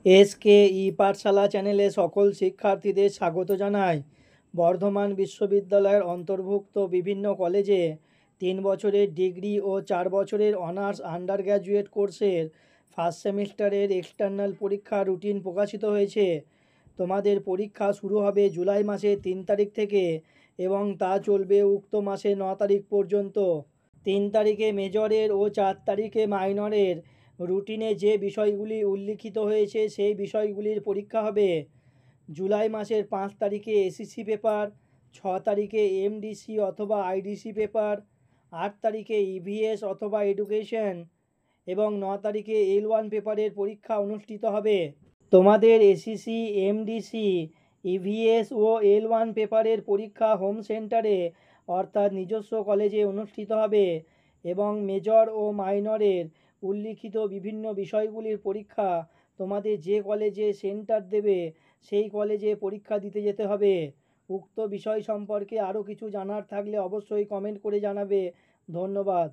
এসকেই পাঠশালা চ্যানেলে সকল শিক্ষার্থীদের স্বাগত জানাই। বর্ধমান বিশ্ববিদ্যালয়ের অন্তর্ভুক্ত বিভিন্ন কলেজে 3 বছরের ডিগ্রি ও 4 বছরের অনার্স আন্ডার গ্র্যাজুয়েট কোর্সের ফার্স্ট সেমিস্টারের এক্সটার্নাল পরীক্ষা রুটিন প্রকাশিত হয়েছে। তোমাদের পরীক্ষা শুরু হবে জুলাই মাসের 3 তারিখ থেকে এবং তা চলবে উক্ত মাসের 9 তারিখ পর্যন্ত। 3 তারিখে মেজরের ও 4 তারিখে মাইনরের রুটিনে যে বিষয়গুলি উল্লিখিত হয়েছে সেই বিষয়গুলির পরীক্ষা হবে। জুলাই মাসের 5 তারিখে এসিসি পেপার, 6 তারিখে এমডিসি অথবা আইডিসি পেপার, 8 তারিখে ইভিএস অথবা এডুকেশন এবং 9 তারিখে L1 পেপারের পরীক্ষা অনুষ্ঠিত হবে। তোমাদের এসিসি, এমডিসি, ইভিএস ও L1 পেপারের পরীক্ষা হোম সেন্টারে অর্থাৎ নিজস্ব কলেজে অনুষ্ঠিত হবে এবং মেজর ও মাইনরের উল্লিখিত বিভিন্ন বিষয়গুলির পরীক্ষা তোমাদের যে কলেজে সেন্টার দেবে সেই কলেজে পরীক্ষা দিতে যেতে হবে। উক্ত বিষয় সম্পর্কে আরও কিছু জানার থাকলে অবশ্যই কমেন্ট করে জানাবে। ধন্যবাদ।